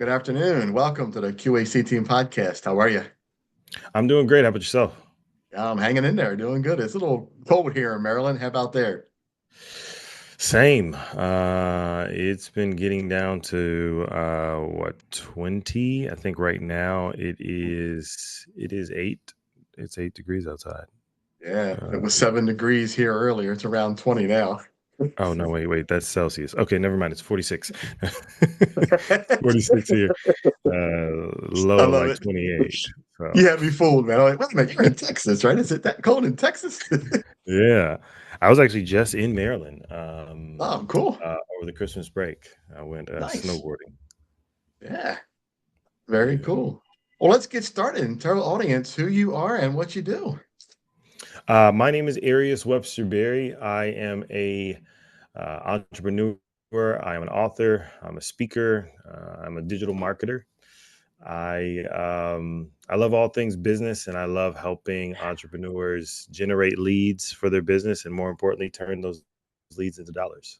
Good afternoon. Welcome to the Q.A.C. team podcast. How are you? I'm doing great. How about yourself? I'm hanging in there, doing good. It's a little cold here in Maryland. How about there? Same. It's been getting down to 20. I think right now it is 8. It's 8 degrees outside. Yeah, Uh, it was 7 degrees here earlier. It's around 20 now. oh no, wait, that's Celsius. Okay, never mind. It's 46. 46 here. I Low of love like it. 28. So You had me fooled, man. I'm like, wait a minute, you're in Texas, right? Is it that cold in Texas? yeah. I was actually just in Maryland Oh, cool. over the Christmas break. I went Nice. snowboarding. Yeah, very Yeah. cool. Well, let's get started and tell the audience who you are and what you do. My name is Arias Websterberry. I am a entrepreneur. I am an author. I'm a speaker. I'm a digital marketer. I love all things business, and I love helping entrepreneurs generate leads for their business, and more importantly, turn those leads into dollars.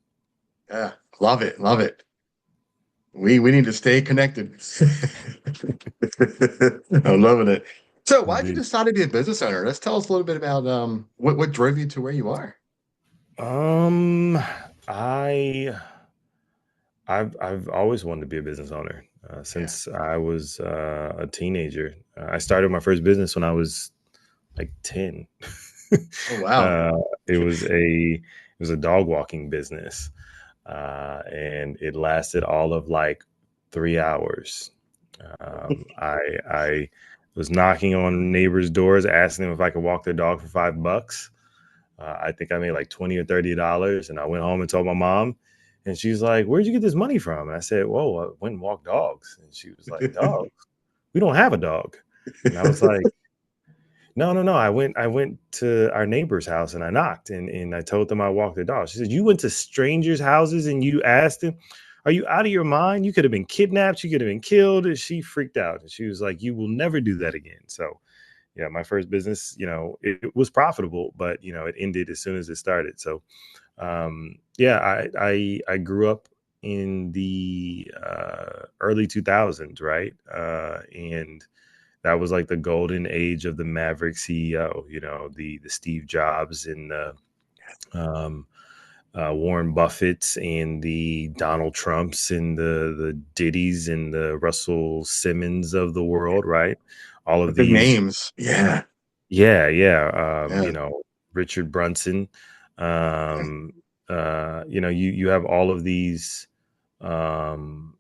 Yeah, love it. Love it. We need to stay connected. I'm loving it. So, why'd you Indeed. decide to be a business owner? Let's tell us a little bit about what drove you to where you are. Um, I I've always wanted to be a business owner Yeah. since I was a teenager. I started my first business when I was like 10. Oh wow. uh, it was a dog walking business, and it lasted all of like 3 hours. I was knocking on neighbors' doors, asking them if I could walk their dog for $5. I think I made like $20 or $30, and I went home and told my mom, and she's like, "Where'd you get this money from?" And I said, "Whoa, I went and walked dogs." And she was like, "Dogs? We don't have a dog." And I was like, "No, no, no. I went to our neighbor's house and I knocked and I told them I walked their dog." She said, "You went to strangers' houses and you asked them? Are you out of your mind? You could have been kidnapped, you could have been killed." And she freaked out. And she was like, "You will never do that again." So yeah, my first business, it was profitable, but it ended as soon as it started. So yeah, I grew up in the early 2000s, right? And that was like the golden age of the Maverick CEO, the Steve Jobs and the um, Warren Buffetts and the Donald Trumps and the Diddy's and the Russell Simmons of the world, right? All The of big these, names. Yeah. yeah, yeah, Yeah. Richard Brunson. Um, you have um,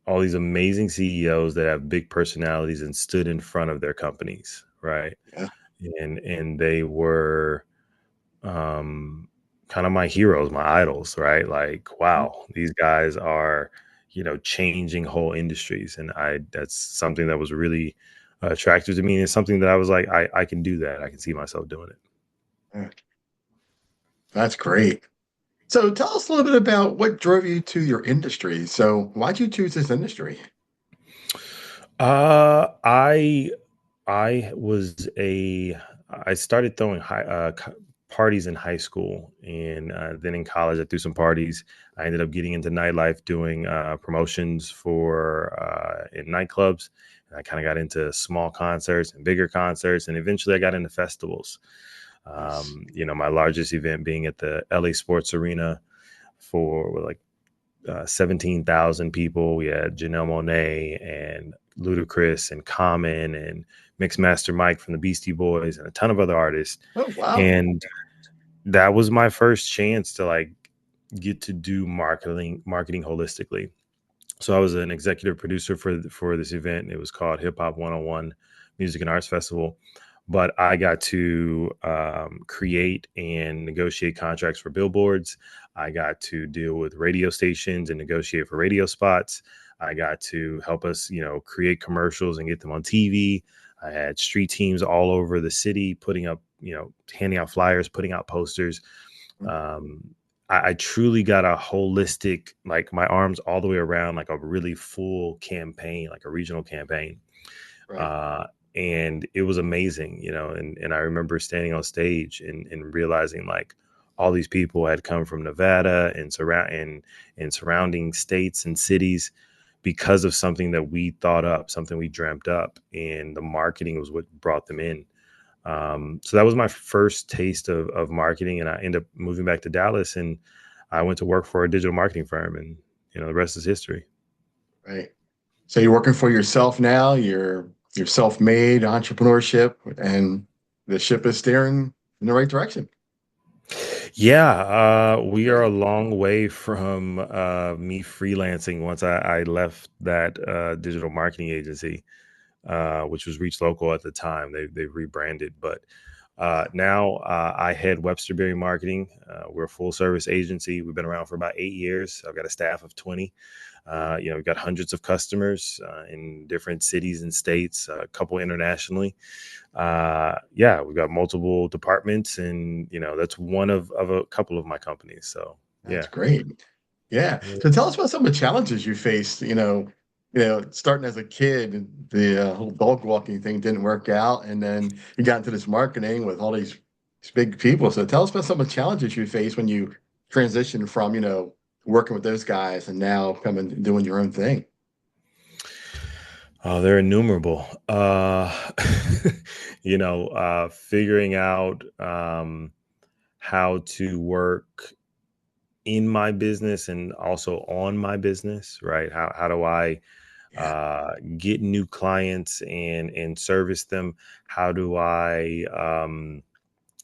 all these amazing CEOs that have big personalities and stood in front of their companies, right? Yeah. And they were um kind of my heroes, my idols, right? Like, wow, these guys are, changing whole industries. And that's something that was really attractive to me. And it's something that I was like, I can do that. I can see myself doing it. Yeah. That's great. So, tell us a little bit about what drove you to your industry. So, why'd you choose this industry? Uh, I I was a I started throwing parties in high school, and then in college I threw some parties. I ended up getting into nightlife, doing promotions for in nightclubs. And I kind of got into small concerts and bigger concerts, and eventually I got into festivals. Nice. My largest event being at the LA Sports Arena for like 17,000 people. We had Janelle Monae and Ludacris and Common and Mixmaster Mike from the Beastie Boys and a ton of other artists. Oh wow. And that was my first chance to like get to do marketing holistically. So I was an executive producer for this event. It was called Hip Hop 101 Music and Arts Festival. But I got to create and negotiate contracts for billboards. I got to deal with radio stations and negotiate for radio spots. I got to help us, create commercials and get them on TV. I had street teams all over the city putting up, handing out flyers, putting out posters. um, I truly got a holistic, like my arms all the way around, like a really full campaign, like a regional campaign. Right. Uh, and it was amazing, and I remember standing on stage and realizing like all these people had come from Nevada and surrounding states and cities because of something that we thought up, something we dreamt up, and the marketing was what brought them in. So that was my first taste of marketing, and I ended up moving back to Dallas, and I went to work for a digital marketing firm, and the rest is history. Right. So you're working for yourself now. You're self-made entrepreneurship, and the ship is steering in the right direction. Yeah, we are a Great. long way from me freelancing once I left that digital marketing agency, which was Reach Local at the time. They've rebranded, but Yeah, now I head Websterberry Marketing. We're a full service agency. We've been around for about 8 years. I've got a staff of 20. We've got hundreds of customers in different cities and states, a couple internationally. Yeah, we've got multiple departments, and that's one of a couple of my companies. So that's yeah. great. Yeah. Yeah. So tell us about some of the challenges you faced. Starting as a kid, the whole dog walking thing didn't work out, and then you got into this marketing with all these big people. So tell us about some of the challenges you faced when you transitioned from working with those guys and now coming and doing your own thing. Oh, they're innumerable. Figuring out how to work in my business and also on my business, right? How do I Yeah, get new clients and service them? How do I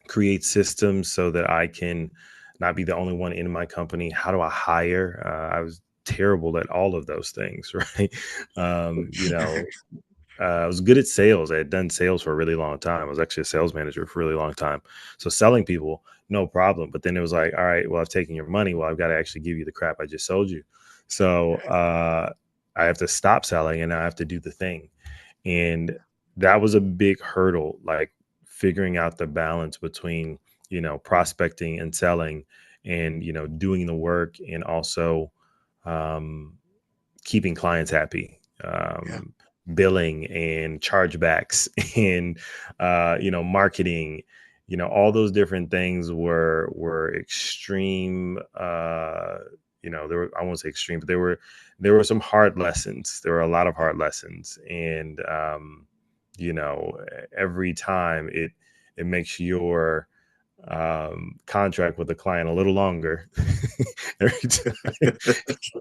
create systems so that I can not be the only one in my company? How do I hire? I was terrible at all of those things, right? Um, you know, I was good at sales. I had done sales for a really long time. I was actually a sales manager for a really long time. So selling people, no problem. But then it was like, all right, well, I've taken your money. Well, I've got to actually give you the crap I just sold you. So I have to stop selling and now I have to do the thing. And that was a big hurdle, like figuring out the balance between, prospecting and selling and, doing the work and also um, keeping clients happy, yeah, billing and chargebacks and marketing. All those different things were extreme. There were, I won't say extreme, but there were some hard lessons. There were a lot of hard lessons, and you know, every time it makes your contract with the client a little longer every time. a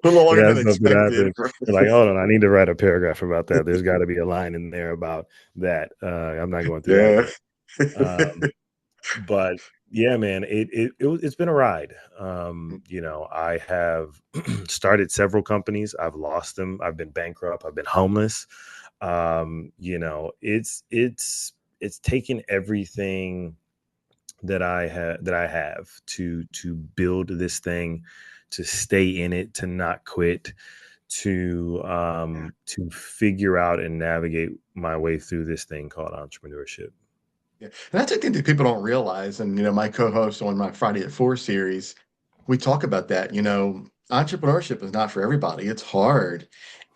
little It longer than has something expected. happen. You're like, hold on, I need to write a paragraph about that. There's got to be a line in there about that. I'm not going through that Yeah. again. But yeah, man, it's been a ride. I have started several companies. I've lost them. I've been bankrupt. I've been homeless. It's taken everything that I have to build this thing, to stay in it, to not quit, Yeah. to figure out and navigate my way through this thing called entrepreneurship. Yeah. And that's a thing that people don't realize. And, my co-host on my Friday at Four series, we talk about that. Entrepreneurship is not for everybody. It's hard.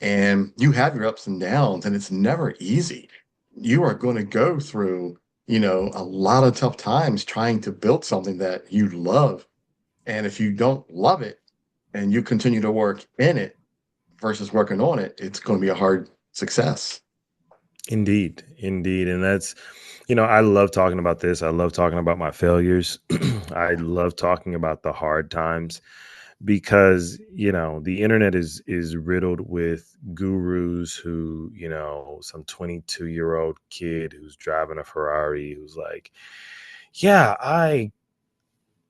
And you have your ups and downs, and it's never easy. You are going to go through, a lot of tough times trying to build something that you love. And if you don't love it and you continue to work in it versus working on it, it's going to be a hard success. Indeed, indeed. And that's, I love talking about this. I love talking about my failures. I love talking about the hard times because, the internet is riddled with gurus who, some 22-year-old kid who's driving a Ferrari who's like, yeah, I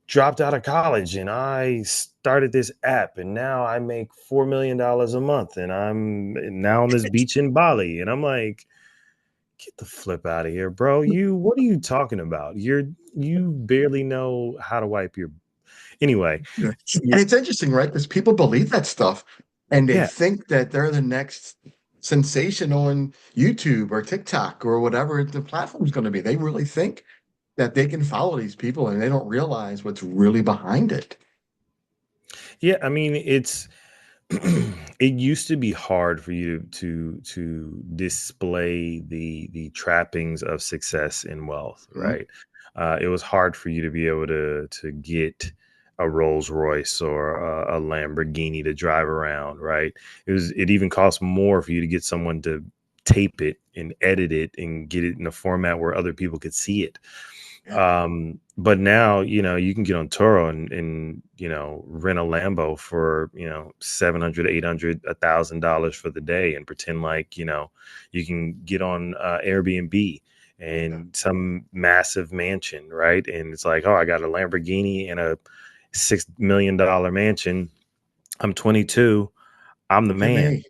dropped out of college and I started this app and now I make $4 million a month and I'm now on this beach in Bali. And I'm like, get the flip out of here, bro. What are you talking about? You barely know how to wipe your anyway. Yeah. y- And it's interesting, right? Because people believe that stuff and they Yeah. think that they're the next sensation on YouTube or TikTok or whatever the platform's going to be. They really think that they can follow these people and they don't realize what's really behind it. Yeah. I mean, it used to be hard for you to display the trappings of success and wealth, Mhm. right? It was hard for you to be able to get a Rolls Royce or a Lamborghini to drive around, right? It even costs more for you to get someone to tape it and edit it and get it in a format where other people could see it. Yeah. But now, you can get on Turo and rent a Lambo for, 700, 800, $1,000 for the day and pretend like, you can get on Airbnb Yeah. and some massive mansion, right? And it's like, oh, I got a Lamborghini and a $6 million mansion. I'm 22. I'm the Look at man. me.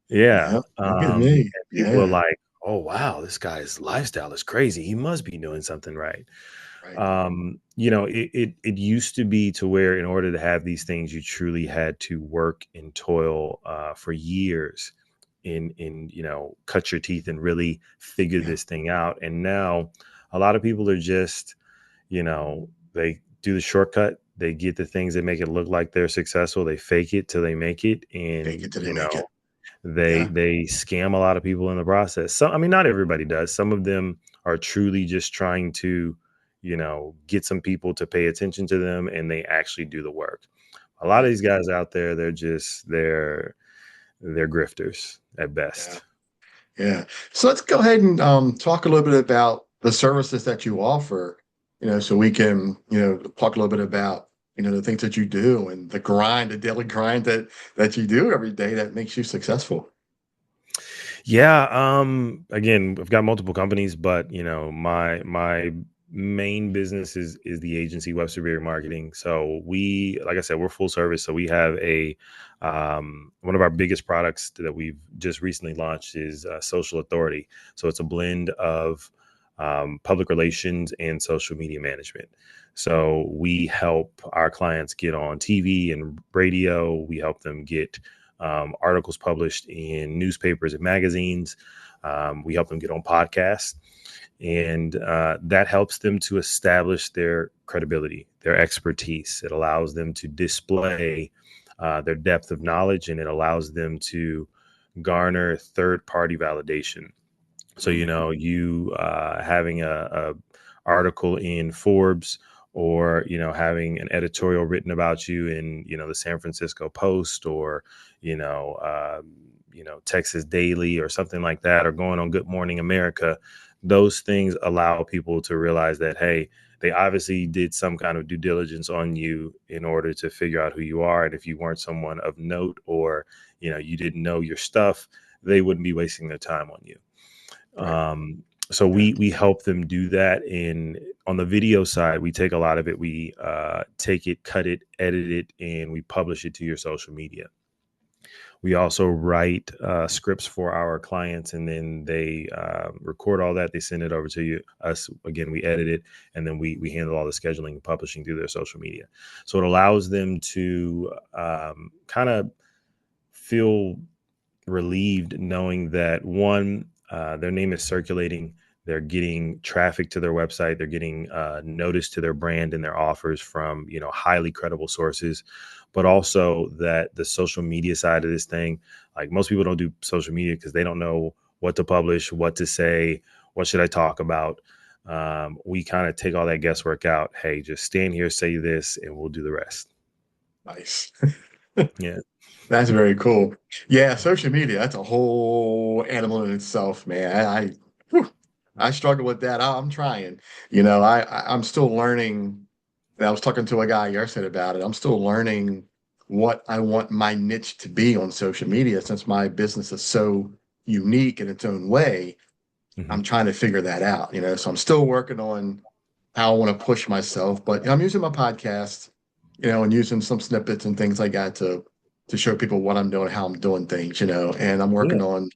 Yeah. Yeah. Look at me. And people are Yeah. like, oh, wow, this guy's lifestyle is crazy. He must be doing something right. Right. It used to be to where in order to have these things, you truly had to work and toil for years in cut your teeth and really figure Yeah. this thing out. And now a lot of people are just, they do the shortcut. They get the things that make it look like they're successful. They fake it till they make it. Take And, it till they make it. they Yeah. they scam a lot of people in the process. So I mean, not everybody does. Some of them are truly just trying to, get some people to pay attention to them, and they actually do the work. A lot of Right. these guys out there, they're grifters at Yeah. best. Yeah. So let's go ahead and talk a little bit about the services that you offer, so we can, talk a little bit about, the things that you do and the grind, the daily grind that you do every day that makes you successful. Yeah. Again, I've got multiple companies, but my main business is the agency Websterberry Marketing. So like I said, we're full service. So we have one of our biggest products that we've just recently launched is Social Authority. So it's a blend of public relations and social media management. So we help our clients get on TV and radio. We help them get articles published in newspapers and magazines. We help them get on podcasts, and that helps them to establish their credibility, their expertise. It allows them to display their depth of knowledge, and it allows them to garner third party validation. So, Mm. you having a article in Forbes, or having an editorial written about you in the San Francisco Post, or Texas Daily or something like that, or going on Good Morning America. Those things allow people to realize that, hey, they obviously did some kind of due diligence on you in order to figure out who you are. And if you weren't someone of note, or you didn't know your stuff, they wouldn't be wasting their time on you. Right. So Yeah. we help them do that. In On the video side, we take a lot of it. We take it, cut it, edit it, and we publish it to your social media. We also write scripts for our clients, and then they record all that. They send it over to us. Again, we edit it, and then we handle all the scheduling and publishing through their social media. So it allows them to kind of feel relieved knowing that, one, their name is circulating. They're getting traffic to their website. They're getting notice to their brand and their offers from highly credible sources. But also that the social media side of this thing, like, most people don't do social media because they don't know what to publish, what to say, what should I talk about. We kind of take all that guesswork out. Hey, just stand here, say this, and we'll do the rest. Nice. Yeah. That's very cool. Yeah, social media, that's a whole animal in itself, man. Whew, I struggle with that. I'm trying. I'm still learning. And I was talking to a guy yesterday about it. I'm still learning what I want my niche to be on social media since my business is so unique in its own way. I'm Hmm. trying to figure that out, so I'm still working on how I want to push myself, but I'm using my podcast, and using some snippets and things like that to show people what I'm doing, how I'm doing things, and I'm working Yeah. on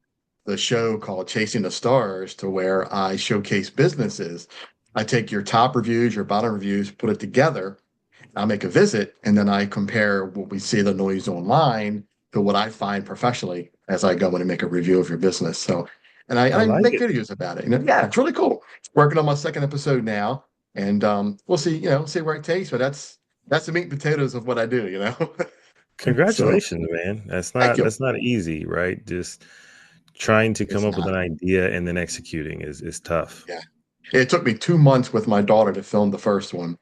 the show called Chasing the Stars, to where I showcase businesses. I take your top reviews, your bottom reviews, put it together, I'll make a visit, and then I compare what we see the noise online to what I find professionally as I go in and make a review of your business. So, and I I like make it. videos about it. Yeah, it's really cool. Working on my second episode now, and we'll see. See where it takes. But that's the meat and potatoes of what I do. So Congratulations, man. That's thank not you. that's not easy, right? Just trying to come It's up with not. an idea and then executing is tough. Yeah, it took me 2 months with my daughter to film the first one.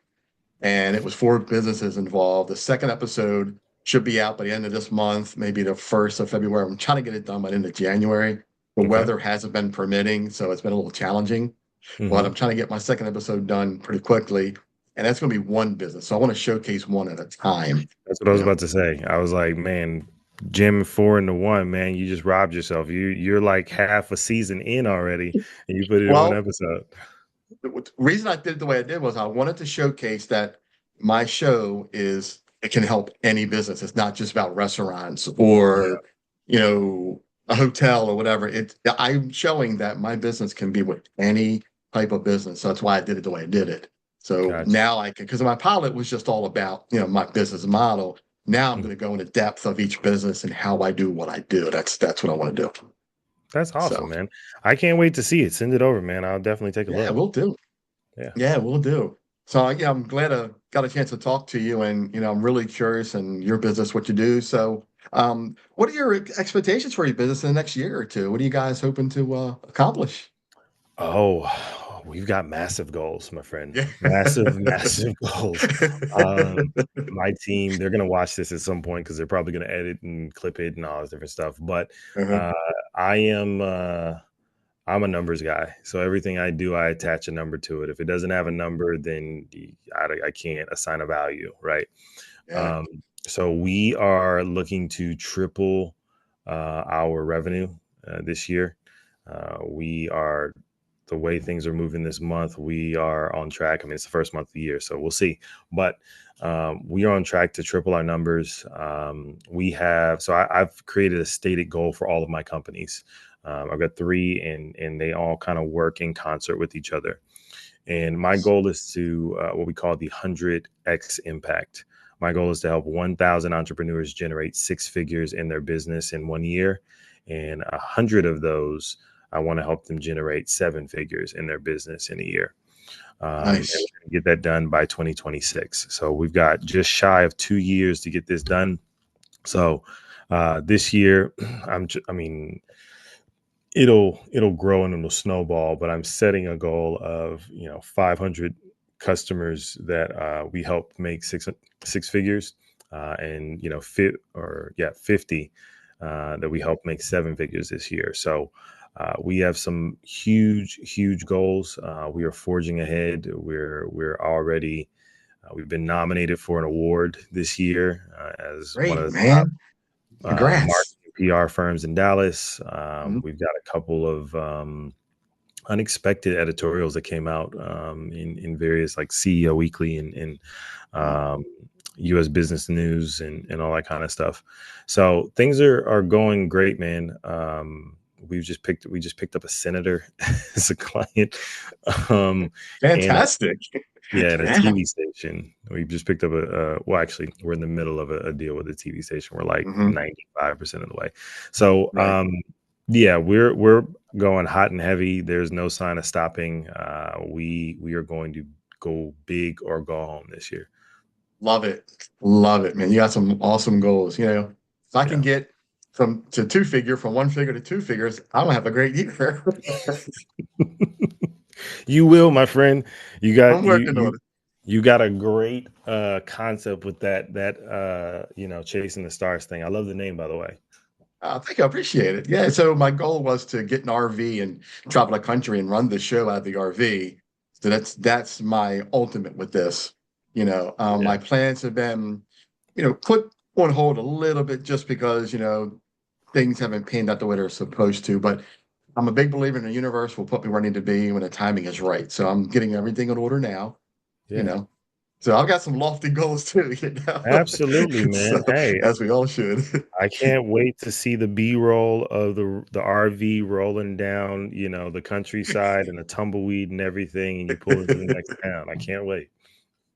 and it was four businesses involved. The second episode should be out by the end of this month, maybe the 1st of February. I'm trying to get it done by the end of January. The Okay. weather hasn't been permitting, so it's been a little challenging, but Hmm. I'm trying to get my second episode done pretty quickly. And that's going to be one business. So I want to showcase one at a time, That's what I you was know. about to say. I was like, man, Jim 4 into 1, man, you just robbed yourself. You're like half a season in already, and you put it in one Well, episode. the reason I did it the way I did was I wanted to showcase that my show is it can help any business. It's not just about restaurants Yeah, or a hotel or whatever. I'm showing that my business can be with any type of business. So that's why I did it the way I did it. So gotcha. now I can, because my pilot was just all about my business model. Now I'm going to go into depth of each business and how I do what I do. That's what I want to do. That's So awesome, man. I can't wait to see it. Send it over, man. I'll definitely take a yeah, look. we'll do. Yeah. Yeah, we'll do. So yeah, I'm glad I got a chance to talk to you, and I'm really curious in your business, what you do. So, what are your expectations for your business in the next year or two? What are you guys hoping to accomplish? Oh, we've got massive goals, my friend. Yeah. Massive, massive goals. My team, they're gonna watch this at some point because they're probably gonna edit and clip it and all this different stuff. But Uh-huh. uh, I am I'm a numbers guy, so everything I do, I attach a number to it. If it doesn't have a number, then I can't assign a value, right? Yeah. Um, so we are looking to triple our revenue this year. We are the way things are moving this month. We are on track. I mean, it's the first month of the year, so we'll see. But we are on track to triple our numbers. I've created a stated goal for all of my companies. I've got three, and they all kind of work in concert with each other. And my goal is to what we call the 100x impact. My goal is to help 1,000 entrepreneurs generate six figures in their business in 1 year. And 100 of those, I want to help them generate seven figures in their business in a year. And we're Nice. going to get that done by 2026. So we've got just shy of 2 years to get this done. So this year, I mean, it'll grow and it'll snowball, but I'm setting a goal of 500 customers that we help make six figures, and 50 that we help make seven figures this year. So we have some huge goals. We are forging ahead. We're already we've been nominated for an award this year as one of Great, the man. Congrats. marketing PR firms in Dallas. Mhm. We've got a couple of unexpected editorials that came out in various like CEO Weekly and Mhm. um, U.S. Business News and all that kind of stuff. So things are going great, man. We just picked up a senator as a client, um, and Fantastic. yeah, at a Yeah. TV station. We just picked up well, actually, we're in the middle of a deal with a TV station. We're like Hmm. 95% of the way. So, Right. yeah, we're going hot and heavy. There's no sign of stopping. We are going to go big or go home this year. Love it. Love it, man. You got some awesome goals. If I can Yeah. get from one figure to two figures, I'm gonna have a great year. You will, my friend. You got I'm working on you it. you got a great concept with that chasing the stars thing. I love the name, by the way. Thank you. I appreciate it. Yeah. So my goal was to get an RV and travel the country and run the show out of the RV. So that's my ultimate with this. Yeah. My plans have been, put on hold a little bit just because, things haven't panned out the way they're supposed to. But I'm a big believer in the universe will put me where I need to be when the timing is right. So I'm getting everything in order now, you Yeah. know. So I've got some lofty goals too, Absolutely, So man. Hey, as we all should. I can't wait to see the B-roll of the RV rolling down, the countryside and the tumbleweed and everything, and you pull into the next town. I can't wait.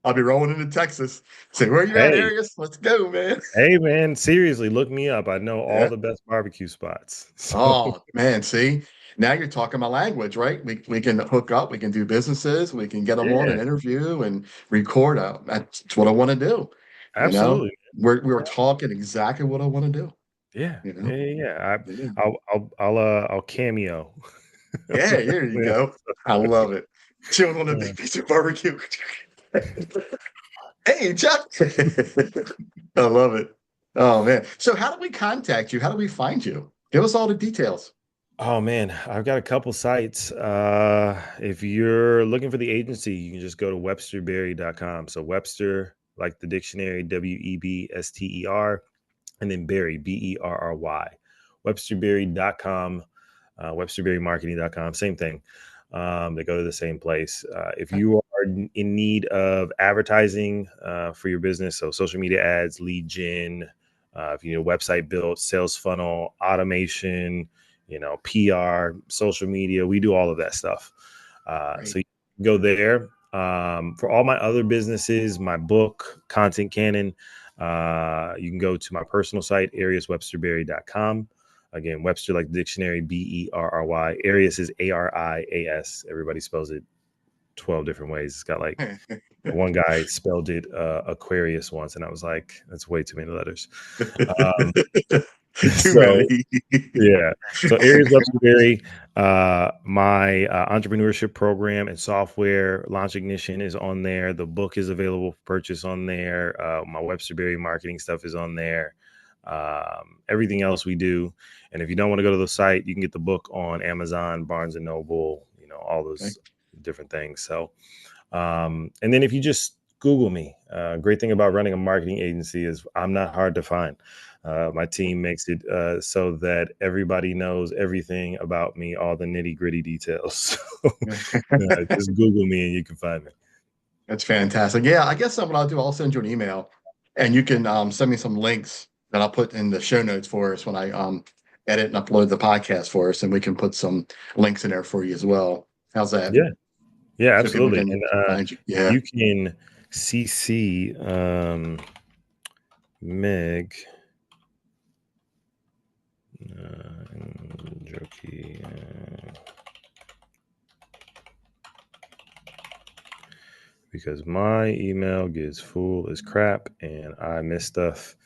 I'll be rolling into Texas. Say, where you at, Hey, Arias? Let's go, man. hey, man, seriously, look me up. I know all Yeah. the best barbecue spots. So, Oh man, see, now you're talking my language, right? We can hook up, we can do businesses, we can get them on an yeah, interview and record out. That's what I want to do. You know, absolutely. we're talking exactly what I want to do. Yeah, You yeah, know, yeah, yeah. yeah, I'll cameo. yeah. Here you Yeah. go. I love it. Chewing on a big piece of barbecue. Hey, Chuck. I love it. Oh man. So how do we contact you? How do we find you? Give us all the details. Oh man, I've got a couple sites. If you're looking for the agency, you can just go to websterberry.com. So Webster, like the dictionary, Webster, and then Berry, Berry. Websterberry.com, Websterberrymarketing.com, same thing. They go to the same place. If Okay. you are in need of advertising for your business, so social media ads, lead gen, if you need a website built, sales funnel, automation, PR, social media, we do all of that stuff. So Great. you can go there. For all my other businesses, my book, Content Cannon, you can go to my personal site, ariaswebsterberry.com. Again, Webster like the dictionary, Berry. Arias is Arias. Everybody spells it 12 different ways. It's got like one guy spelled it Aquarius once, and I was like, that's way too many letters. Um, Too so many. yeah. So Arias Websterberry, my entrepreneurship program and software launch ignition is on there. The book is available for purchase on there. My Websterberry marketing stuff is on there. Everything else we do. And if you don't want to go to the site, you can get the book on Amazon, Barnes and Noble, all Okay. those different things. So, and then if you just Google me, great thing about running a marketing agency is I'm not hard to find. My team makes it so that everybody knows everything about me, all the nitty gritty details. So, just Google me and you can find me. That's fantastic. Yeah, I guess what I'll do, I'll send you an email and you can send me some links that I'll put in the show notes for us when I edit and upload the podcast for us, and we can put some links in there for you as well. How's that? Yeah, yeah, So people absolutely. can And find you. Yeah. you can CC Meg Jokey, because my email gets full as crap and I miss stuff.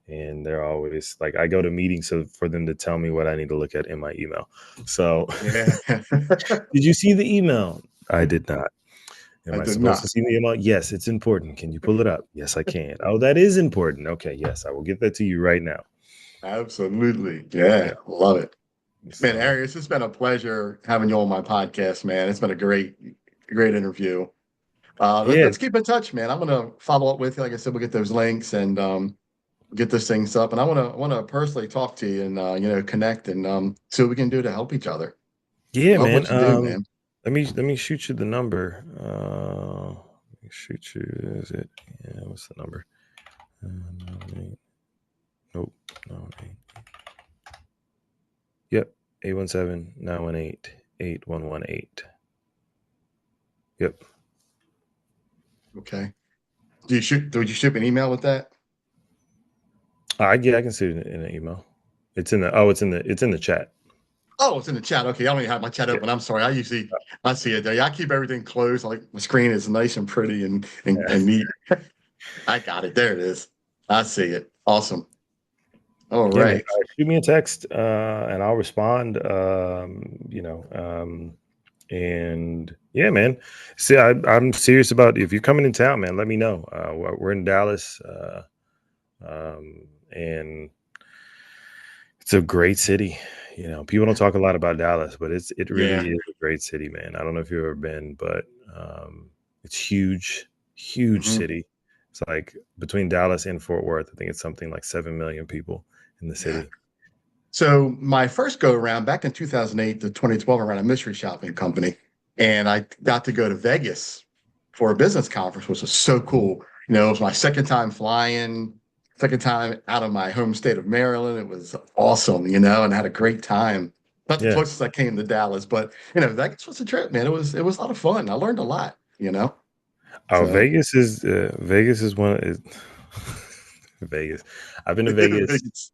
And they're always like, I go to meetings for them to tell me what I need to look at in my email. So, Yeah. did you see the email? I did not. Am I I did supposed to not. see the email? Yes, it's important. Can you pull it up? Yes, I can. Oh, that is important. Okay, yes, I will get that to you right now. Absolutely. Yeah. Yeah. Love it. Man, So, Arias, it's been a pleasure having you on my podcast, man. It's been a great interview. yeah, Let's keep in touch, man. I'm gonna follow up with you. Like I said, we'll get those links and get those things up. And I wanna personally talk to you and connect and see what we can do to help each other. yeah, Love man. what you do, man. Let me shoot you the number. Let me shoot you. Is it? Yeah. What's the number? 98. Nope. No. Yep. 817-918-8118. Yep. Okay. Would you shoot me an email with that? Yeah, I can see it in an email. It's in the chat. Oh, it's in the chat. Okay, I don't even have my chat Yeah. open. I'm sorry. I see it there. Yeah, I keep everything closed. Like my screen is nice and pretty and neat. I got it. There it is. I see it. Awesome. All Yeah, man. right. Shoot me a text, and I'll respond. And yeah, man. See, I'm serious about if you're coming in town, man. Let me know. We're in Dallas, and it's a great city. People don't talk a lot about Dallas, but it Yeah. really is a great city, man. I don't know if you've ever been, but it's huge, huge Hmm. city. It's like between Dallas and Fort Worth, I think it's something like 7 million people in the Yeah. city. So my first go around back in 2008 to 2012, I ran a mystery shopping company, and I got to go to Vegas for a business conference, which was so cool. It was my second time flying, second time out of my home state of Maryland. It was awesome, and I had a great time. Not the Yeah. closest I came to Dallas, but Vegas was a trip, man. It was a lot of fun. I learned a lot. Oh, So Vegas is one is Vegas. I've been to Vegas. Vegas.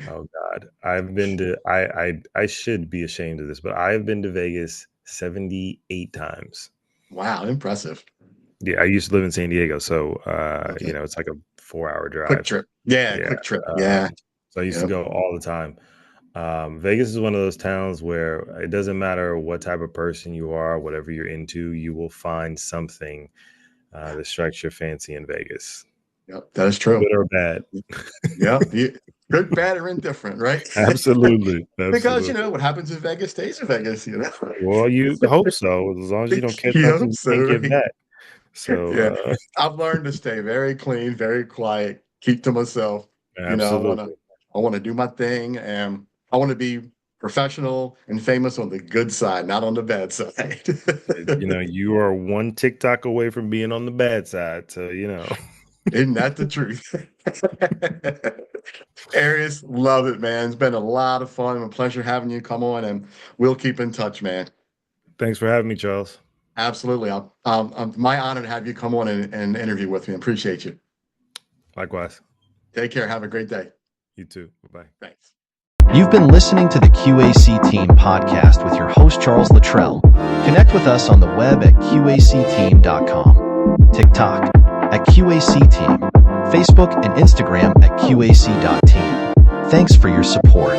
Oh God, I've been to. I should be ashamed of this, but I have been to Vegas 78 times. Wow, impressive. Yeah, I used to live in San Diego, so Okay. it's like a 4 hour Quick drive. trip. Yeah, Yeah, quick trip. Yeah. um, so I used to Yep. go all the time. Vegas is one of those towns where it doesn't matter what type of person you are, whatever you're into, you will find something that strikes your fancy in Vegas, Yep, that is true. good or bad. Yep, good, bad, or indifferent, right? Absolutely, Because absolutely. what happens in Vegas stays in Vegas. Well, you hope so, as long as you don't catch You something hope you so, can't get right? back. So, Yeah, I've learned to stay very clean, very quiet, keep to myself. absolutely. I want to do my thing, and I want to be professional and famous on the good side, not on the bad side. You are one TikTok away from being on the bad side. So, Isn't that the truth? Arias, love it, man. It's been a lot of fun. A pleasure having you come on, and we'll keep in touch, man. thanks for having me, Charles. Absolutely. My honor to have you come on and interview with me. Appreciate you. Likewise. Take care. Have a great day. You too. Bye-bye. Thanks. You've been listening to the Q.A.C. Team podcast with your host, Charles Luttrell. Connect with us on the web at QACteam.com, TikTok at Q.A.C. Team, Facebook and Instagram at QAC.team. Thanks for your support.